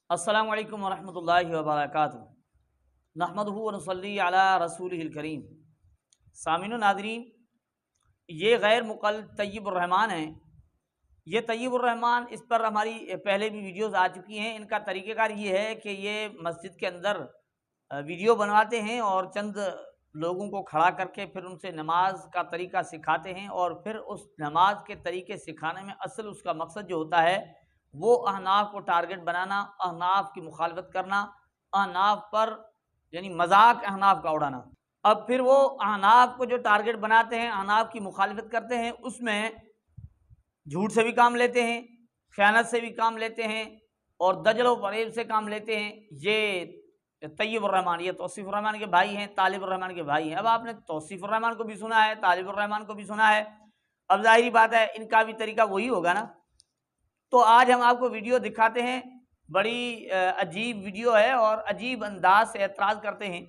السلام علیکم ورحمۃ اللہ وبرکاتہ۔ نحمدہ ونصلی علی رسولہ الکریم۔ سامعین و ناظرین، یہ غیر مقلد طیب الرحمان ہیں۔ یہ طیب الرحمان، اس پر ہماری پہلے بھی ویڈیوز آ چکی ہیں۔ ان کا طریقہ کار یہ ہے کہ یہ مسجد کے اندر ویڈیو بنواتے ہیں اور چند لوگوں کو کھڑا کر کے پھر ان سے نماز کا طریقہ سکھاتے ہیں، اور پھر اس نماز کے طریقے سکھانے میں اصل اس کا مقصد جو ہوتا ہے وہ احناف کو ٹارگٹ بنانا، احناف کی مخالفت کرنا، احناف پر یعنی مذاق احناف کا اڑانا۔ اب پھر وہ احناف کو جو ٹارگٹ بناتے ہیں، احناف کی مخالفت کرتے ہیں، اس میں جھوٹ سے بھی کام لیتے ہیں، خیانت سے بھی کام لیتے ہیں، اور دجل و فریب سے کام لیتے ہیں۔ یہ طیب الرحمان، یہ توصیف الرحمان کے بھائی ہیں، طالب الرحمان کے بھائی ہیں۔ اب آپ نے توصیف الرحمان کو بھی سنا ہے، طالب الرحمان کو بھی سنا ہے، اب ظاہری بات ہے ان کا بھی طریقہ وہی ہوگا نا۔ تو آج ہم آپ کو ویڈیو دکھاتے ہیں، بڑی عجیب ویڈیو ہے اور عجیب انداز سے اعتراض کرتے ہیں۔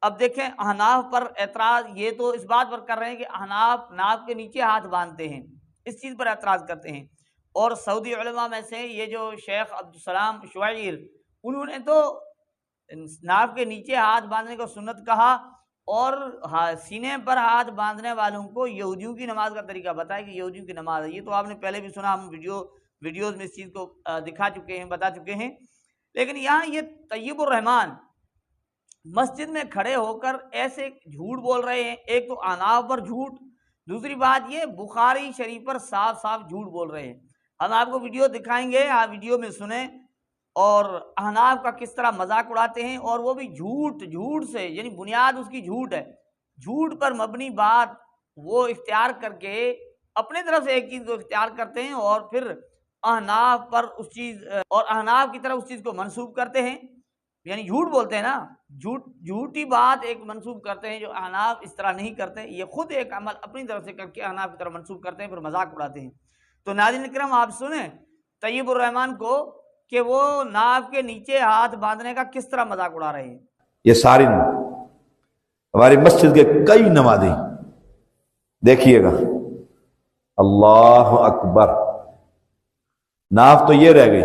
اب دیکھیں، احناف پر اعتراض یہ تو اس بات پر کر رہے ہیں کہ احناف ناف کے نیچے ہاتھ باندھتے ہیں، اس چیز پر اعتراض کرتے ہیں۔ اور سعودی علماء میں سے یہ جو شیخ عبدالسلام شوائر، انہوں نے تو ناف کے نیچے ہاتھ باندھنے کو سنت کہا، اور سینے پر ہاتھ باندھنے والوں کو یہودیوں کی نماز کا طریقہ بتایا کہ یہودیوں کی نماز ہے۔ یہ تو آپ نے پہلے بھی سنا، ہم ویڈیوز میں اس چیز کو دکھا چکے ہیں، بتا چکے ہیں۔ لیکن یہاں یہ طیب الرحمان مسجد میں کھڑے ہو کر ایسے جھوٹ بول رہے ہیں۔ ایک تو احناف پر جھوٹ، دوسری بات یہ بخاری شریف پر صاف صاف جھوٹ بول رہے ہیں۔ ہم آپ کو ویڈیو دکھائیں گے، آپ ویڈیو میں سنیں، اور احناف کا کس طرح مذاق اڑاتے ہیں، اور وہ بھی جھوٹ سے، یعنی بنیاد اس کی جھوٹ ہے، جھوٹ پر مبنی بات وہ اختیار کر کے اپنے طرف سے ایک چیز کو اختیار کرتے ہیں، اور پھر احناف پر اس چیز اور احناف کی طرف اس چیز کو منسوب کرتے ہیں، یعنی جھوٹ بولتے ہیں نا، جھوٹی بات ایک منسوب کرتے ہیں جو احناف اس طرح نہیں کرتے۔ یہ خود ایک عمل اپنی طرف سے کر کے احناف کی طرف منسوب کرتے ہیں، پھر مذاق اڑاتے ہیں۔ تو ناظرین کرام، آپ سنیں طیب الرحمان کو کہ وہ ناف کے نیچے ہاتھ باندھنے کا کس طرح مذاق اڑا رہے ہیں۔ یہ ساری ہماری مسجد کے کئی نمازی دیکھیے گا، اللہ اکبر، ناف تو یہ رہ گئی،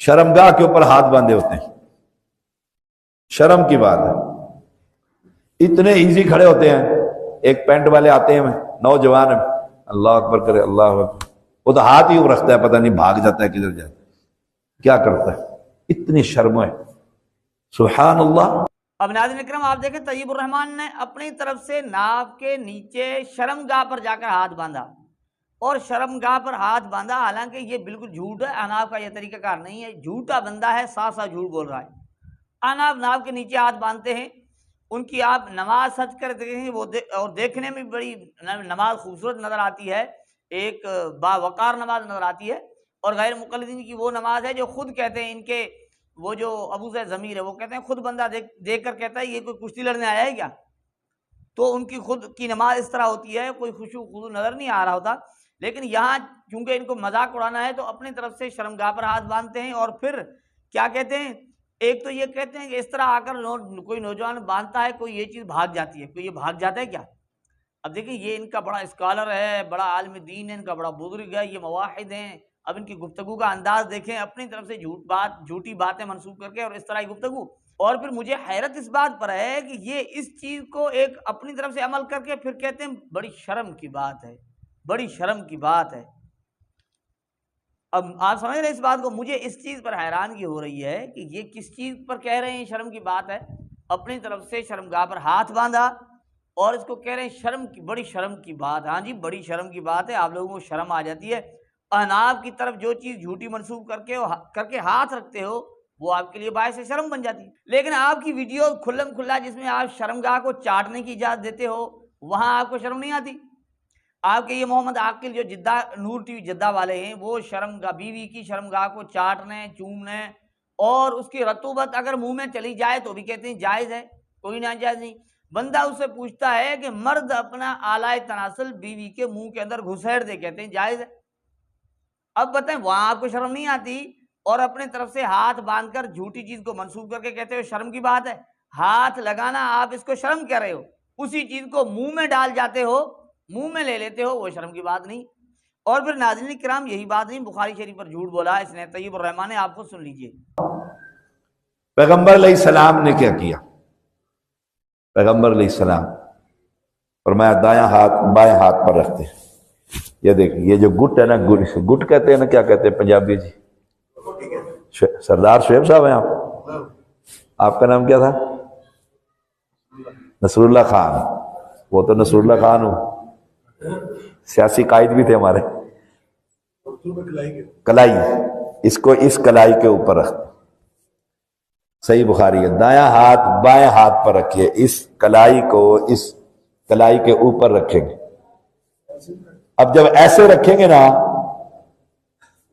شرمگاہ کے اوپر ہاتھ باندھے ہوتے ہیں، شرم کی بات ہے۔ اتنے ایزی کھڑے ہوتے ہیں، ایک پینٹ والے آتے ہیں، نوجوان، اللہ اکبر کرے، اللہ اکبر، وہ تو ہاتھ ہی رکھتا ہے، پتہ نہیں بھاگ جاتا ہے کدھر جاتا ہے، کیا کرتا ہے، اتنی شرم ہے، سبحان اللہ۔ اب ناظرین اکرام، آپ دیکھیں طیب الرحمان نے اپنی طرف سے ناف کے نیچے شرمگاہ پر جا کر ہاتھ باندھا، اور شرمگاہ پر ہاتھ باندھا، حالانکہ یہ بالکل جھوٹ ہے، احناف کا یہ طریقہ کار نہیں ہے، جھوٹا بندہ ہے، صاف صاف جھوٹ بول رہا ہے۔ احناف ناف کے نیچے ہاتھ باندھتے ہیں، ان کی آپ نماز سچ کر دیکھیں، وہ اور دیکھنے میں بڑی نماز خوبصورت نظر آتی ہے، ایک باوقار نماز نظر آتی ہے، اور غیر مقلدین کی وہ نماز ہے جو خود کہتے ہیں، ان کے وہ جو ابو زید ضمیر ہے، وہ کہتے ہیں، خود بندہ دیکھ کر کہتا ہے یہ کوئی کشتی لڑنے آیا ہے کیا؟ تو ان کی خود کی نماز اس طرح ہوتی ہے، کوئی خشوع خضوع نظر نہیں آ رہا ہوتا۔ لیکن یہاں چونکہ ان کو مذاق اڑانا ہے تو اپنی طرف سے شرمگاہ پر ہاتھ باندھتے ہیں، اور پھر کیا کہتے ہیں، ایک تو یہ کہتے ہیں کہ اس طرح آ کر کوئی نوجوان باندھتا ہے، کوئی یہ چیز بھاگ جاتی ہے، کوئی یہ بھاگ جاتا ہے کیا؟ اب دیکھیں، یہ ان کا بڑا اسکالر ہے، بڑا عالم دین ہے، ان کا بڑا بزرگ ہے، یہ موحد ہیں۔ اب ان کی گفتگو کا انداز دیکھیں، اپنی طرف سے جھوٹی باتیں منسوب کر کے اور اس طرح کی گفتگو۔ اور پھر مجھے حیرت اس بات پر ہے کہ یہ اس چیز کو ایک اپنی طرف سے عمل کر کے پھر کہتے ہیں بڑی شرم کی بات ہے، بڑی شرم کی بات ہے۔ اب آپ سمجھ رہے ہیں اس بات کو؟ مجھے اس چیز پر حیرانگی ہو رہی ہے کہ یہ کس چیز پر کہہ رہے ہیں شرم کی بات ہے۔ اپنی طرف سے شرمگاہ پر ہاتھ باندھا اور اس کو کہہ رہے ہیں شرم کی، بڑی شرم کی بات۔ ہاں جی، بڑی شرم کی بات ہے، آپ لوگوں کو شرم آ جاتی ہے۔ احناف کی طرف جو چیز جھوٹی منسوب کر کے ہاتھ رکھتے ہو، وہ آپ کے لیے باعث شرم بن جاتی ہے۔ لیکن آپ کی ویڈیو کھلم کھلا جس میں آپ شرمگاہ کو چاٹنے کی اجازت دیتے ہو، وہاں آپ کو شرم نہیں آتی؟ آپ کے یہ محمد عاقل جو جدہ نور ٹی وی جدہ والے ہیں، وہ شرمگاہ، بیوی کی شرمگاہ کو چاٹنے، چومنے، اور اس کی رطوبت اگر منہ میں چلی جائے تو بھی کہتے ہیں جائز ہے، کوئی ناجائز نہیں۔ بندہ اس سے پوچھتا ہے کہ مرد اپنا آلائے تناسل بیوی کے منہ کے اندر گھسیڑ دے، کہتے ہیں جائز ہے۔ اب بتائیں، وہاں آپ کو شرم نہیں آتی، اور اپنے طرف سے ہاتھ باندھ کر جھوٹی چیز کو منسوب کر کے کہتے ہو شرم کی بات ہے۔ ہاتھ لگانا آپ اس کو شرم کہہ رہے ہو، اسی چیز کو منہ میں ڈال جاتے ہو، منہ میں لے لیتے ہو، وہ شرم کی بات نہیں۔ اور پھر ناظرین کرام یہی بات نہیں بخاری شریف پر جھوٹ بولا اس نے طیب الرحمان نے، آپ خود سن لیجئے پیغمبر علیہ السلام نے کیا کیا؟ پیغمبر علیہ السلام فرمایا دایاں ہاتھ بائیں ہاتھ پر رکھتے ہیں. یہ دیکھیں یہ جو گٹ ہے نا، گٹ کہتے ہیں نا، کیا کہتے ہیں پنجابی جی؟ سردار شعیب صاحب ہیں آپ کا نام کیا تھا؟ نصر اللہ خان. وہ تو نصر اللہ خان ہو، سیاسی قائد بھی تھے ہمارے. کلائی، اس کو اس کلائی کے اوپر رکھ. صحیح بخاری ہے. دایاں ہاتھ بائیں ہاتھ پر رکھیے، اس کلائی کو اس کلائی کے اوپر رکھیں گے. اب جب ایسے رکھیں گے نا،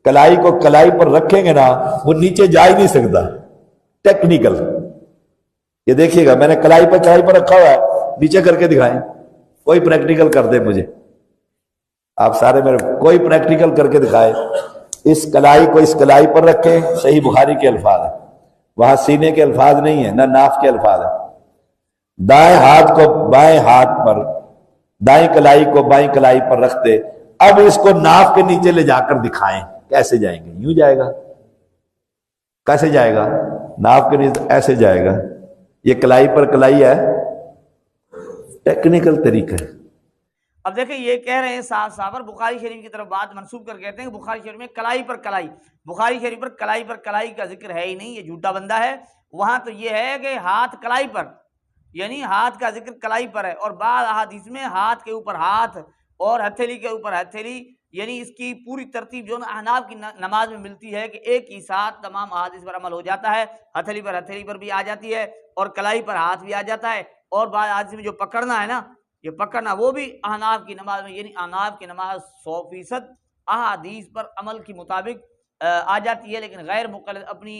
کلائی کو کلائی پر رکھیں گے نا، وہ نیچے جا ہی نہیں سکتا. ٹیکنیکل یہ دیکھیے گا، میں نے کلائی پر رکھا ہوا ہے، نیچے کر کے دکھائیں. کوئی پریکٹیکل کر دے مجھے، آپ سارے میرے کوئی پریکٹیکل کر کے دکھائے. اس کلائی کو اس کلائی پر رکھیں. صحیح بخاری کے الفاظ ہیں، وہاں سینے کے الفاظ نہیں ہیں، نہ ناف کے الفاظ ہیں. دائیں ہاتھ کو بائیں ہاتھ پر، دائیں کلائی کو بائیں کلائی پر رکھتے. اب اس کو ناف کے نیچے لے جا کر دکھائیں. کیسے جائیں گے؟ یوں جائے گا. کیسے جائے گا؟ ناف کے نیچے ایسے جائے گا. یہ کلائی پر کلائی ہے، ٹیکنیکل طریقہ ہے. اب دیکھیں یہ کہہ رہے ہیں صاحب صابر بخاری شریف کی طرف بات منسوب کر کہتے ہیں کہ بخاری شریف میں کلائی پر کلائی، بخاری شریف پر کلائی کا ذکر ہے ہی نہیں، یہ جھوٹا بندہ ہے. وہاں تو یہ ہے کہ ہاتھ کلائی پر، یعنی ہاتھ کا ذکر کلائی پر ہے. اور بعض احادیث میں ہاتھ کے اوپر ہاتھ اور ہتھیلی کے اوپر ہتھیلی، یعنی اس کی پوری ترتیب جو احناف کی نماز میں ملتی ہے کہ ایک ہی ساتھ تمام احادیث پر عمل ہو جاتا ہے. ہتھیلی پر بھی آ جاتی ہے اور کلائی پر ہاتھ بھی آ جاتا ہے. اور بعض احادیث میں جو پکڑنا ہے نا، یہ پکڑنا وہ بھی احناف کی نماز میں، یعنی احناف کی نماز 100% احادیث پر عمل کے مطابق آ جاتی ہے. لیکن غیر مقلد اپنی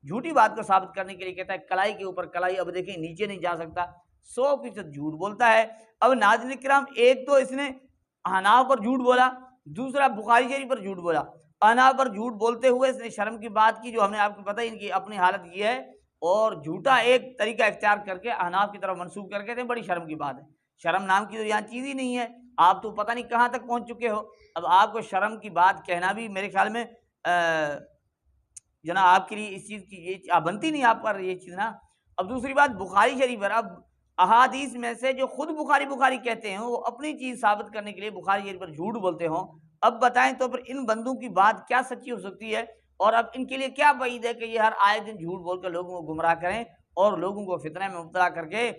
جھوٹی بات کو ثابت کرنے کے لیے کہتا ہے کلائی کے اوپر کلائی. اب دیکھیں نیچے نہیں جا سکتا، 100% جھوٹ بولتا ہے. اب ناظرین کرام ایک تو اس نے احناف پر جھوٹ بولا، دوسرا بخاری شریف پر جھوٹ بولا. احناف پر جھوٹ بولتے ہوئے اس نے شرم کی بات کی جو ہم نے آپ کو پتہ ان کی اپنی حالت یہ ہے، اور جھوٹا ایک طریقہ اختیار کر کے احناف کی طرف منسوب کر کے بڑی شرم کی بات ہے. شرم نام کی تو یہاں چیز ہی نہیں ہے. آپ تو پتہ نہیں کہاں تک پہنچ چکے ہو. اب آپ کو شرم کی بات کہنا بھی میرے خیال میں جناب آپ کے لیے اس چیز کی یہ بنتی نہیں آپ پر یہ چیز نا. اب دوسری بات بخاری شریف پر، اب احادیث میں سے جو خود بخاری کہتے ہیں وہ اپنی چیز ثابت کرنے کے لیے بخاری شریف پر جھوٹ بولتے ہوں. اب بتائیں تو پھر ان بندوں کی بات کیا سچی ہو سکتی ہے؟ اور اب ان کے لیے کیا بعید ہے کہ یہ ہر آئے دن جھوٹ بول کر لوگوں کو گمراہ کریں اور لوگوں کو فتنہ میں مبتلا کر کے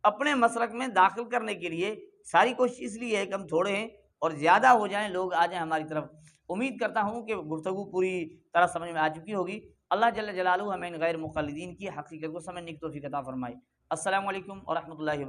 اپنے مسلک میں داخل کرنے کے لیے ساری کوشش اس لیے ہے کہ ہم تھوڑے ہیں اور زیادہ ہو جائیں، لوگ آ جائیں ہماری طرف. امید کرتا ہوں کہ گفتگو پوری طرح سمجھ میں آ چکی ہوگی. اللہ جل جلالہ ہمیں ان غیر مقلدین کی حقیقت کو سمجھنے کی توفیق عطا فرمائے. السلام علیکم ورحمۃ اللہ وبرکاتہ.